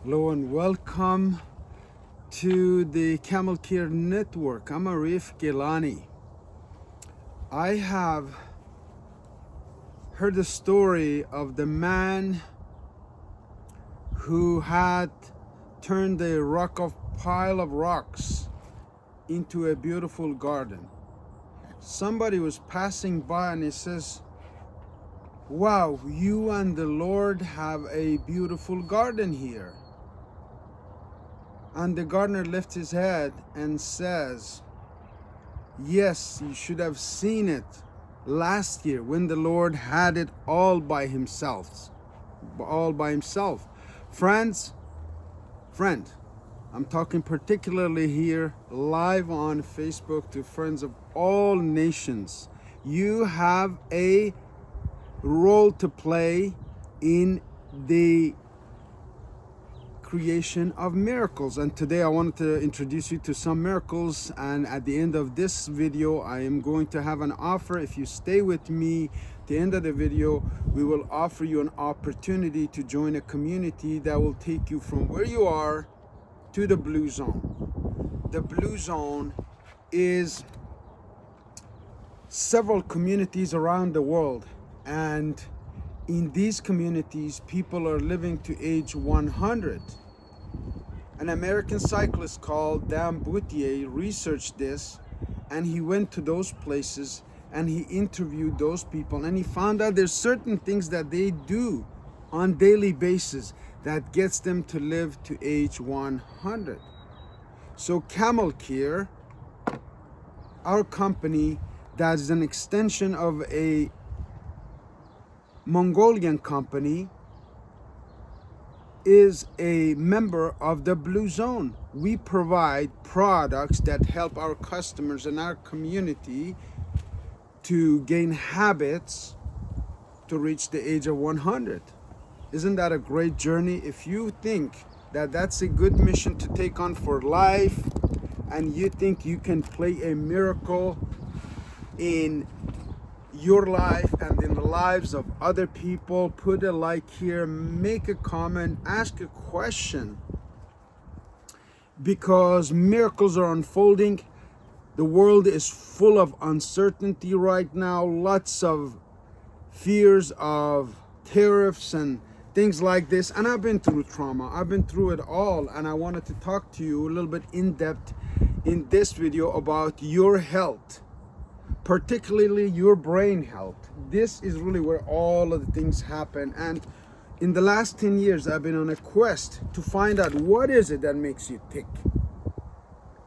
Hello and welcome to the Camel Care Network. I'm Arif Gilany. I have heard the story of the man who had turned a pile of rocks into a beautiful garden. Somebody was passing by and he says, "Wow, you and the Lord have a beautiful garden here." And the gardener lifts his head and says, "Yes, you should have seen it last year when the Lord had it all by himself. Friend, I'm talking particularly here live on Facebook to friends of all nations. You have a role to play in the creation of miracles, and today I wanted to introduce you to some miracles. And at the end of this video I am going to have an offer. If you stay with me at the end of the video, we will offer you an opportunity to join a community that will take you from where you are to the blue zone. The blue zone is several communities around the world, and in these communities, people are living to age 100. An American cyclist called Dan Boutier researched this, and he went to those places and he interviewed those people, and he found out there's certain things that they do on daily basis that gets them to live to age 100. So Camel Care, our company that is an extension of a Mongolian company, is a member of the Blue Zone. We provide products that help our customers and our community to gain habits to reach the age of 100. Isn't that a great journey? If you think that that's a good mission to take on for life, and you think you can play a miracle in your life and in the lives of other people, put a like here, make a comment, ask a question, because miracles are unfolding. The world is full of uncertainty right now, lots of fears of tariffs and things like this, and I've been through trauma. I've been through it all, and I wanted to talk to you a little bit in depth in this video about your health, particularly your brain health. This is really where all of the things happen. And in the last 10 years, I've been on a quest to find out what is it that makes you tick?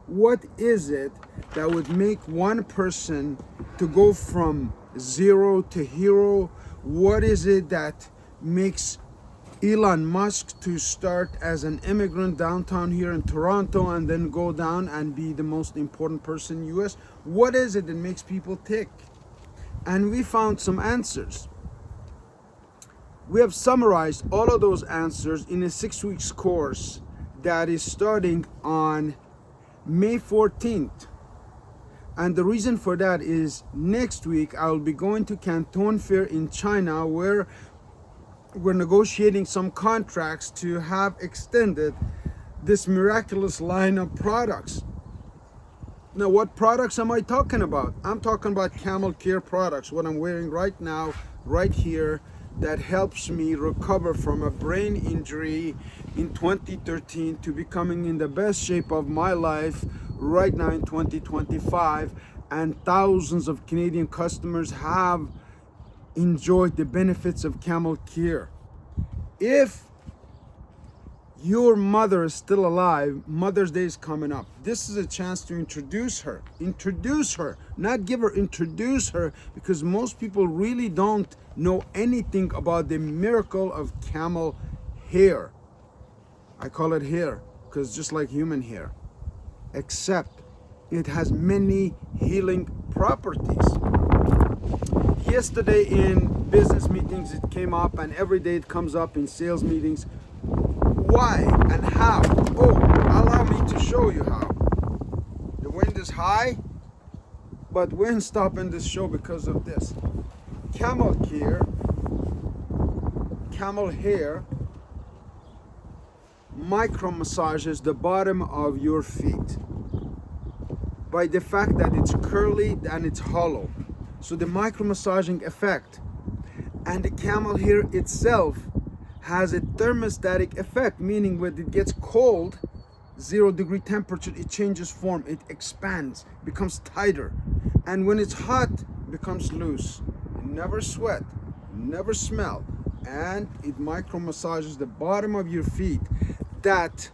What is it that would make one person to go from zero to hero? What is it that makes Elon Musk to start as an immigrant downtown here in Toronto and then go down and be the most important person in the US? What is it that makes people tick? And we found some answers. We have summarized all of those answers in a 6-week course that is starting on May 14th. And the reason for that is next week I will be going to Canton Fair in China, where we're negotiating some contracts to have extended this miraculous line of products. Now, what products am I talking about? I'm talking about Camel Care products, what I'm wearing right now, right here, that helps me recover from a brain injury in 2013 to becoming in the best shape of my life right now in 2025. And thousands of Canadian customers have enjoyed the benefits of Camel Care. If your mother is still alive, Mother's Day is coming up. This is a chance to introduce her, not give her, introduce her, because most people really don't know anything about the miracle of camel hair. I call it hair because just like human hair, except it has many healing properties. Yesterday in business meetings it came up, and every day it comes up in sales meetings. Why and how? Oh, allow me to show you how. The wind is high, but wind's stopping this show because of this. Camel hair micro massages the bottom of your feet by the fact that it's curly and it's hollow. So the micro massaging effect, and the camel hair itself has a thermostatic effect, meaning when it gets cold, 0-degree temperature, it changes form, it expands, becomes tighter. And when it's hot, it becomes loose. It never sweat, never smell, and it micro massages the bottom of your feet that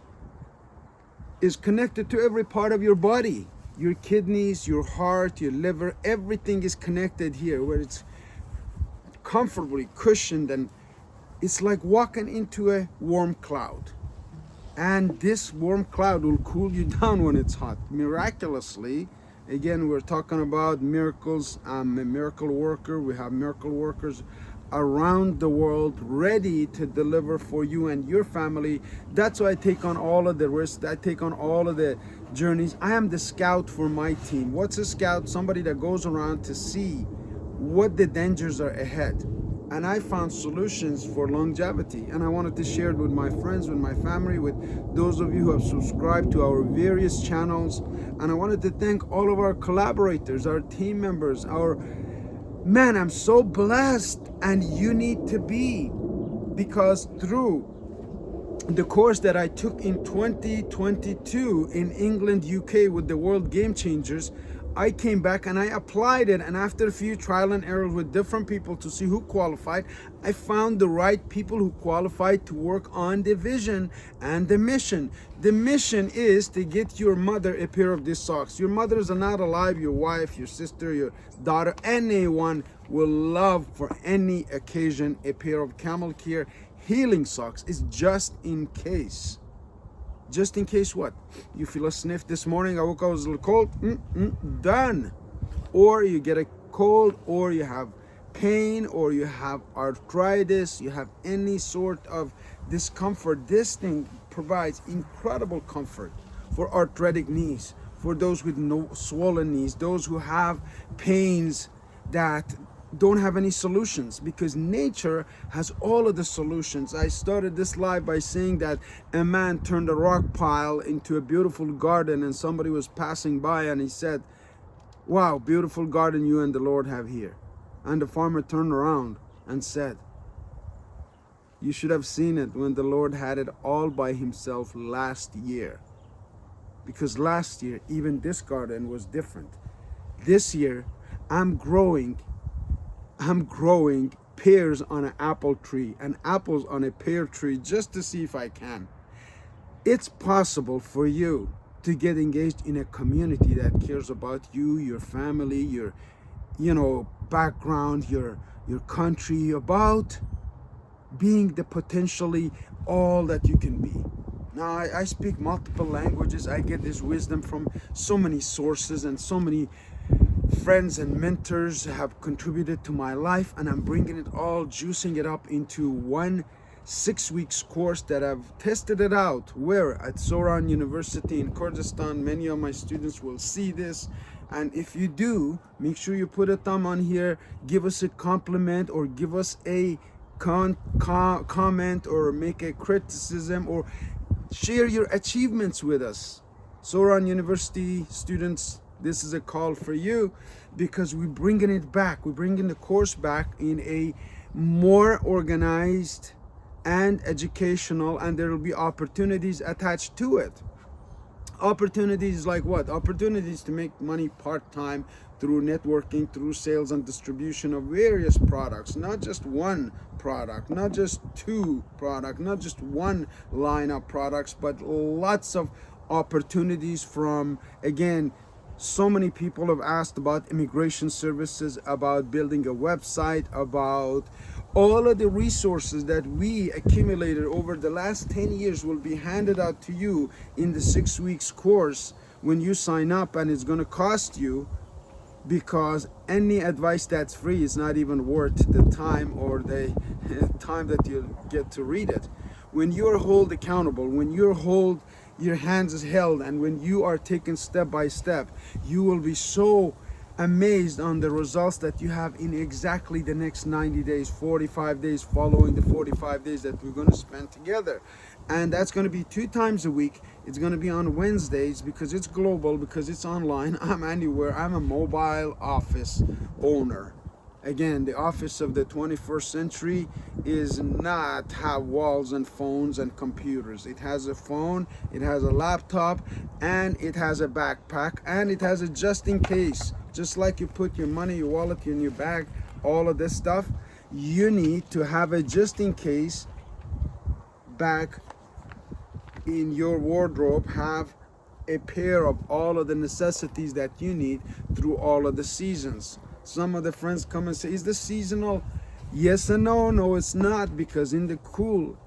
is connected to every part of your body. Your kidneys, your heart, your liver, everything is connected here, where it's comfortably cushioned, and it's like walking into a warm cloud. And this warm cloud will cool you down when it's hot. Miraculously, again, we're talking about miracles. I'm a miracle worker. We have miracle workers around the world ready to deliver for you and your family. That's why I take on all of the risks. I take on all of the journeys. I am the scout for my team. What's a scout? Somebody that goes around to see what the dangers are ahead. And I found solutions for longevity, and I wanted to share it with my friends, with my family, with those of you who have subscribed to our various channels. And I wanted to thank all of our collaborators, our team members, man, I'm so blessed, and you need to be, because through the course that I took in 2022 in England, UK with the World Game Changers, I came back and I applied it, and after a few trial and errors with different people to see who qualified, I found the right people who qualified to work on the vision and the mission. The mission is to get your mother a pair of these socks. Your mothers are not alive, your wife, your sister, your daughter, anyone will love for any occasion a pair of camel care healing socks. It's just in case. Just in case what? You feel a sniff this morning, I woke up, I was a little cold, done. Or you get a cold, or you have pain, or you have arthritis, you have any sort of discomfort. This thing provides incredible comfort for arthritic knees, for those with no swollen knees, those who have pains that don't have any solutions, because nature has all of the solutions. I started this live by saying that a man turned a rock pile into a beautiful garden, and somebody was passing by and he said, "Wow, beautiful garden you and the Lord have here." And the farmer turned around and said, "You should have seen it when the Lord had it all by himself last year." Because last year, even this garden was different. This year, I'm growing pears on an apple tree and apples on a pear tree, just to see if I can. It's possible for you to get engaged in a community that cares about you, your family, your background, your country, about being the potentially all that you can be. Now, I speak multiple languages. I get this wisdom from so many sources, and so many friends and mentors have contributed to my life, and I'm bringing it all, juicing it up into one 6 weeks course that I've tested it out, where at Soran University in Kurdistan. Many of my students will see this, and if you do, make sure you put a thumb on here, give us a compliment, or give us a comment, or make a criticism, or share your achievements with us. Soran University students, this is a call for you, because we're bringing it back. We're bringing the course back in a more organized and educational, and there will be opportunities attached to it. Opportunities like what? Opportunities to make money part-time through networking, through sales and distribution of various products, not just one product, not just two products, not just one line of products, but lots of opportunities from, again, so many people have asked about immigration services, about building a website, about all of the resources that we accumulated over the last 10 years will be handed out to you in the 6 weeks course when you sign up, and it's going to cost you, because any advice that's free is not even worth the time or the time that you get to read it. When you're held accountable, when your hands is held, and when you are taken step by step, you will be so amazed on the results that you have in exactly the next 90 days, 45 days following the 45 days that we're going to spend together. And that's going to be 2 times a week. It's going to be on Wednesdays because it's global, because it's online. I'm anywhere. I'm a mobile office owner. Again, the office of the 21st century is not have walls and phones and computers. It has a phone, it has a laptop, and it has a backpack, and it has a just in case. Just like you put your money, your wallet in your bag, all of this stuff, you need to have a just in case bag in your wardrobe. Have a pair of all of the necessities that you need through all of the seasons. Some of the friends come and say, is this seasonal? Yes and no. No, it's not, because in the cool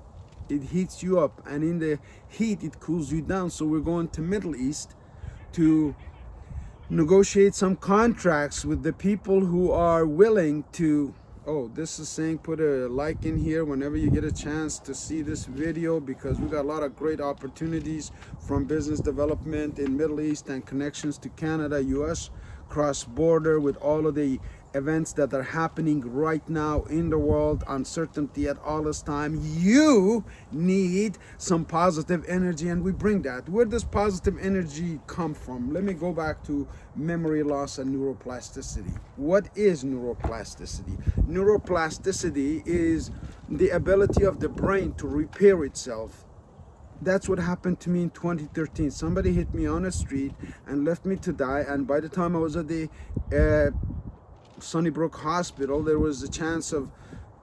it heats you up, and in the heat it cools you down. So we're going to Middle East to negotiate some contracts with the people who are willing to. Oh, this is saying put a like in here whenever you get a chance to see this video, because we got a lot of great opportunities from business development in Middle East and connections to Canada, US, cross border, with all of the events that are happening right now in the world, uncertainty at all this time. You need some positive energy, and we bring that. Where does positive energy come from? Let me go back to memory loss and neuroplasticity. What is neuroplasticity? Neuroplasticity is the ability of the brain to repair itself. That's what happened to me in 2013. Somebody hit me on the street and left me to die, and by the time I was at the Sunnybrook Hospital, there was a chance of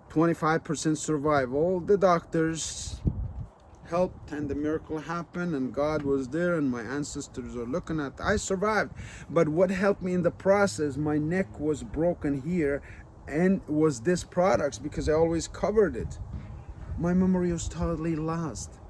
25% survival. The doctors helped, and the miracle happened, and God was there, and my ancestors are looking at. I survived. But what helped me in the process, my neck was broken here, and was this products, because I always covered it. My memory was totally lost.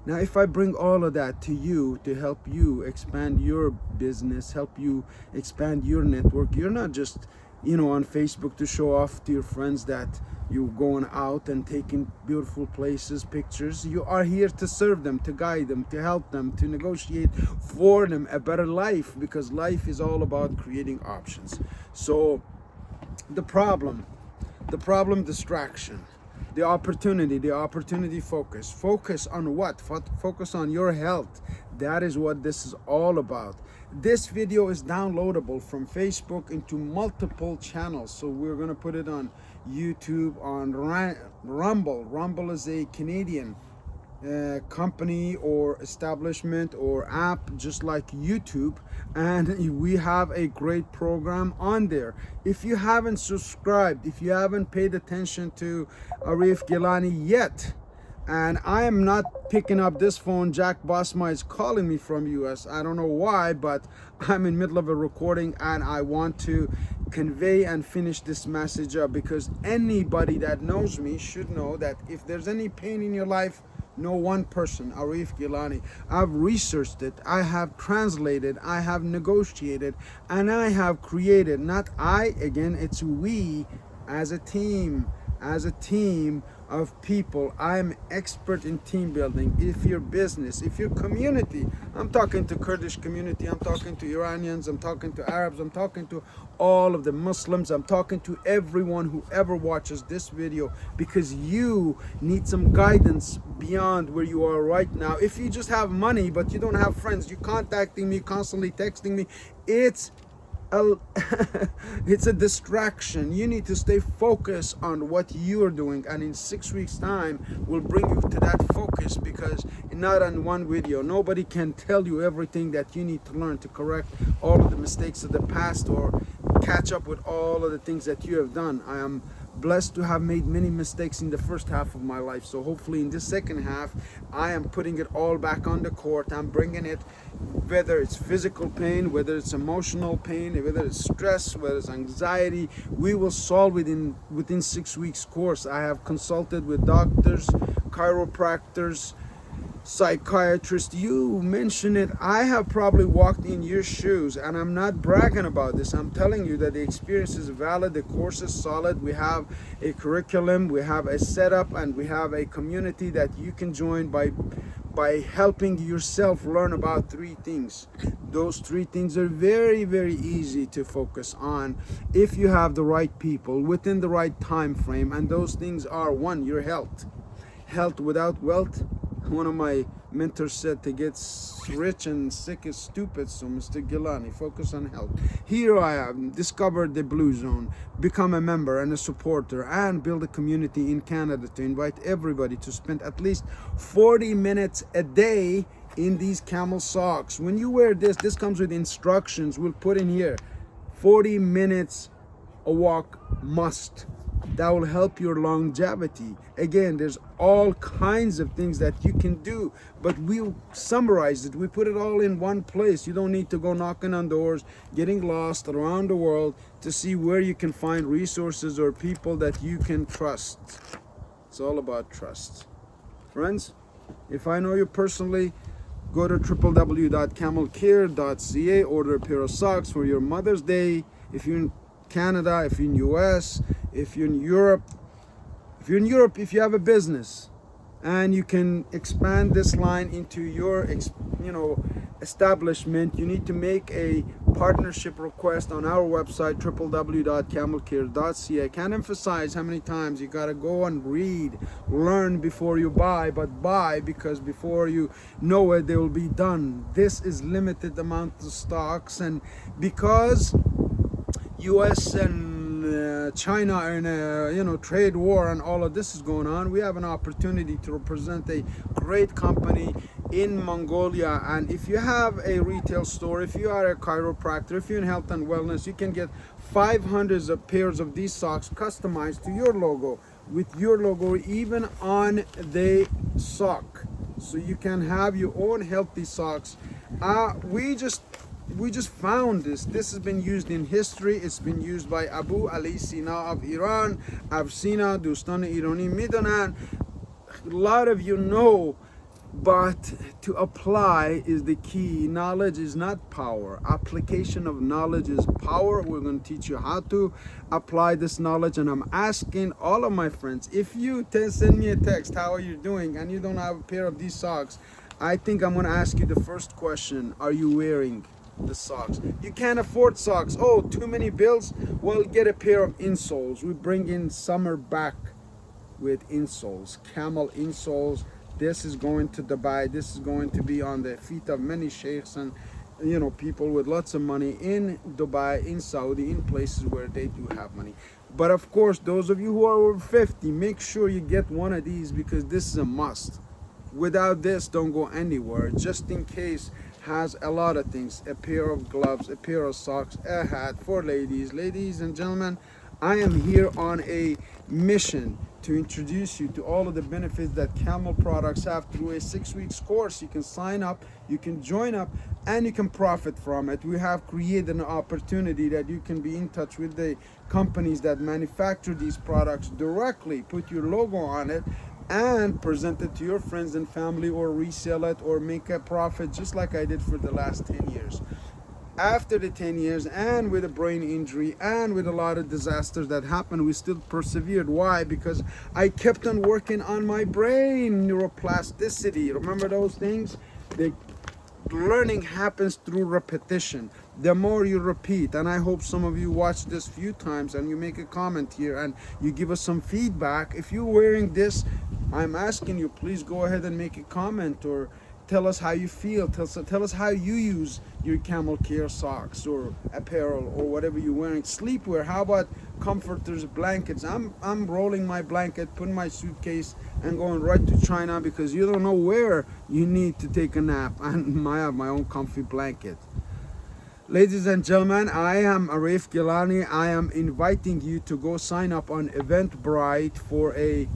Now, if I bring all of that to you to help you expand your business, help you expand your network, you're not just, on Facebook to show off to your friends that you're going out and taking beautiful places, pictures. You are here to serve them, to guide them, to help them, to negotiate for them a better life, because life is all about creating options. So the problem, distraction. The opportunity focus. Focus on what? Focus on your health. That is what this is all about. This video is downloadable from Facebook into multiple channels. So we're going to put it on YouTube, on Rumble. Rumble is a Canadian company or establishment or app, just like YouTube, and we have a great program on there. If you haven't subscribed, if you haven't paid attention to Arif Gilany yet, and I am not picking up this phone, Jack Bosma is calling me from US. I don't know why, but I'm in middle of a recording, and I want to convey and finish this message up, because anybody that knows me should know that if there's any pain in your life, no one person, Arif Gilany. I've researched it, I have translated, I have negotiated, and I have created, not I, again, it's we as a team of people. I'm expert in team building. If your business, if your community, I'm talking to Kurdish community, I'm talking to Iranians, I'm talking to Arabs, I'm talking to all of the Muslims, I'm talking to everyone who ever watches this video, because you need some guidance beyond where you are right now. If you just have money but you don't have friends, you're contacting me, constantly texting me, it's a distraction. You need to stay focused on what you are doing, and in 6 weeks time we'll bring you to that focus, because not on one video, nobody can tell you everything that you need to learn to correct all of the mistakes of the past or catch up with all of the things that you have done. I am blessed to have made many mistakes in the first half of my life, so hopefully in this second half I am putting it all back on the court. I'm bringing it, whether it's physical pain, whether it's emotional pain, whether it's stress, whether it's anxiety, we will solve it within 6 weeks course. I have consulted with doctors, chiropractors, psychiatrist. You mention it, I have probably walked in your shoes, and I'm not bragging about this. I'm telling you that the experience is valid, the course is solid, we have a curriculum, we have a setup, and we have a community that you can join by by helping yourself learn about 3 things. Those 3 things are very, very easy to focus on if you have the right people within the right time frame. And those things are: 1, your health. Health without wealth. One of my mentors said, to get rich and sick is stupid. So Mr. Gilany, focus on health. Here I have discovered the Blue Zone, become a member and a supporter, and build a community in Canada to invite everybody to spend at least 40 minutes a day in these camel socks. When you wear this comes with instructions. We'll put in here 40 minutes a walk must. That will help your longevity. Again, there's all kinds of things that you can do, but we summarize it. We put it all in one place. You don't need to go knocking on doors, getting lost around the world to see where you can find resources or people that you can trust. It's all about trust. Friends, if I know you personally, go to www.camelcare.ca, order a pair of socks for your Mother's Day. If you're in Canada, if you're in US, if you're in Europe, if you have a business and you can expand this line into your establishment, you need to make a partnership request on our website, www.camelcare.ca. I can't emphasize how many times you gotta go and read, learn before you buy, but buy, because before you know it, they will be done. This is limited amount of stocks, and because US and China are in a trade war and all of this is going on, we have an opportunity to represent a great company in Mongolia. And if you have a retail store, if you are a chiropractor, if you're in health and wellness, you can get 500 of pairs of these socks customized to your logo, with your logo even on the sock, so you can have your own healthy socks. We just found this. This has been used in history. It's been used by Abu Ali Sina of Iran. Avsina Dostan Irani Midanan. A lot of you know, but to apply is the key. Knowledge is not power. Application of knowledge is power. We're going to teach you how to apply this knowledge. And I'm asking all of my friends, if you send me a text, how are you doing, and you don't have a pair of these socks, I think I'm going to ask you the first question: are you wearing the socks? You can't afford socks. Oh, too many bills? Well, get a pair of insoles. We bring in summer back with insoles, camel insoles. This is going to Dubai. This is going to be on the feet of many sheikhs and people with lots of money in Dubai, in Saudi, in places where they do have money. But of course, those of you who are over 50, make sure you get one of these, because this is a must. Without this, don't go anywhere. Just in case has a lot of things: a pair of gloves, a pair of socks, a hat for ladies. Ladies and gentlemen, I am here on a mission to introduce you to all of the benefits that Camel products have through a 6-week course. You can sign up, you can join up, and you can profit from it. We have created an opportunity that you can be in touch with the companies that manufacture these products directly, put your logo on it, and present it to your friends and family, or resell it, or make a profit, just like I did for the last 10 years. After the 10 years, and with a brain injury, and with a lot of disasters that happened, we still persevered. Why? Because I kept on working on my brain, neuroplasticity. Remember those things? The learning happens through repetition. The more you repeat, and I hope some of you watch this few times and you make a comment here and you give us some feedback. If you're wearing this, I'm asking you, please go ahead and make a comment, or tell us how you feel. Tell us how you use your Camel Care socks or apparel or whatever you're wearing. Sleepwear, how about comforters, blankets? I'm rolling my blanket, putting my suitcase, and going right to China, because you don't know where you need to take a nap, and I have my own comfy blanket. Ladies and gentlemen, I am Arif Gilany. I am inviting you to go sign up on Eventbrite for a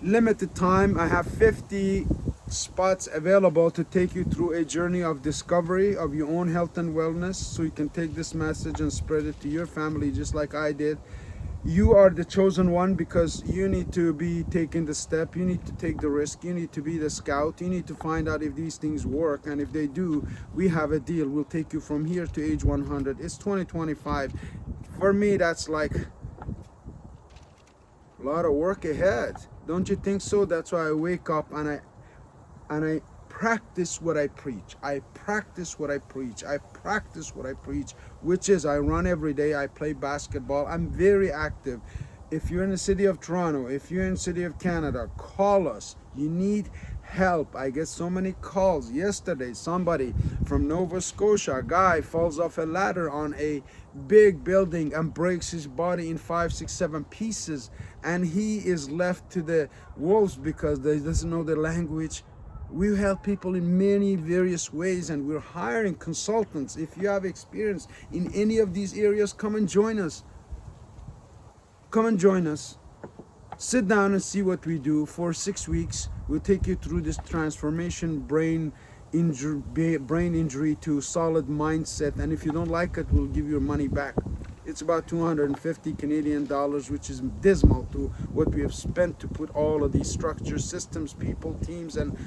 limited time. I have 50 spots available to take you through a journey of discovery of your own health and wellness, so you can take this message and spread it to your family just like I did. You are the chosen one, because you need to be taking the step, you need to take the risk, you need to be the scout, you need to find out if these things work, and if they do, we have a deal. We'll take you from here to age 100. It's 2025. For me, that's like a lot of work ahead. Don't you think so? That's why I wake up and I and I practice what I preach. I practice what I preach. I practice what I preach, which is I run every day. I play basketball. I'm very active. If you're in the city of Toronto, if you're in the city of Canada, call us. You need help. I get so many calls. Yesterday, somebody from Nova Scotia, a guy falls off a ladder on a big building and breaks his body in 5, 6, 7 pieces, and he is left to the wolves because they doesn't know the language. We help people in many various ways, and we're hiring consultants. If you have experience in any of these areas, come and join us. Come and join us. Sit down and see what we do. For 6 weeks, we'll take you through this transformation, brain injury to solid mindset. And if you don't like it, we'll give your money back. It's about 250 Canadian dollars, which is dismal to what we have spent to put all of these structures, systems, people, teams, and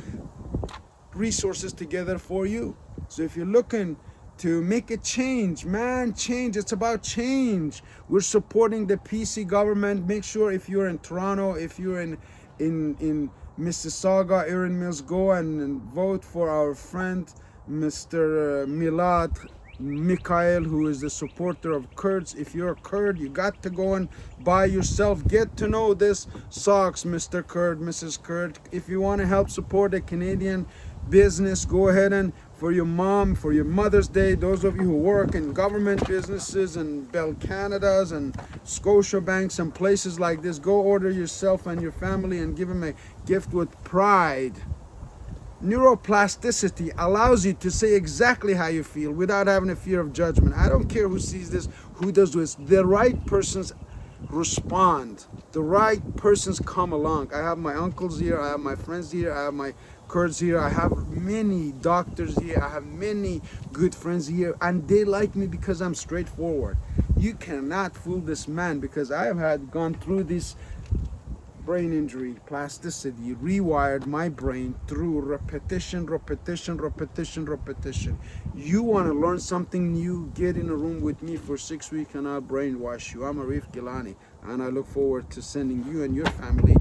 resources together for you. So if you're looking to make a change, man, change. It's about change. We're supporting the PC government. Make sure if you're in Toronto, if you're in Mississauga, Erin Mills, go and vote for our friend, Mr. Milad Mikhail, who is the supporter of Kurds. If you're a Kurd, you got to go and buy yourself. Get to know this socks, Mr. Kurd, Mrs. Kurd. If you want to help support a Canadian business, go ahead and for your mom, for your Mother's Day, those of you who work in government businesses and Bell Canadas and Scotia Banks and places like this, go order yourself and your family and give them a gift with pride. Neuroplasticity allows you to say exactly how you feel without having a fear of judgment. I don't care who sees this, who does this. The right persons respond. The right persons come along. I have my uncles here, I have my friends here, I have my Kurds here, I have many doctors here, I have many good friends here, and they like me because I'm straightforward. You cannot fool this man, because I have gone through this brain injury, plasticity, rewired my brain through repetition. You want to learn something new, get in a room with me for 6 weeks and I'll brainwash you. I'm Arif Gilany, and I look forward to sending you and your family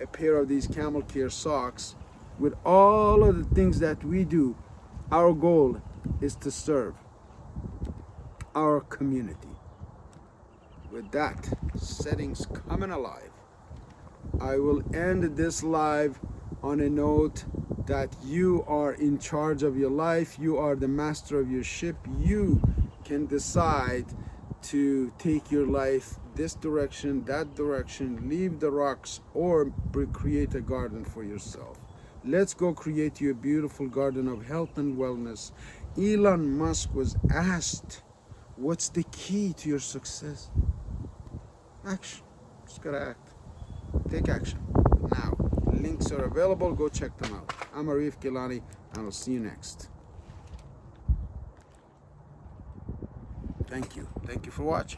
a pair of these camel care socks with all of the things that we do. Our goal is to serve our community. With that, settings coming alive, I will end this live on a note that you are in charge of your life. You are the master of your ship. You can decide to take your life this direction, that direction, leave the rocks, or create a garden for yourself. Let's go create you a beautiful garden of health and wellness. Elon Musk was asked, what's the key to your success? Action. Just gotta act. Take action now. Links are available. Go check them out. I'm Arif Gilany, and I'll see you next. Thank you. Thank you for watching.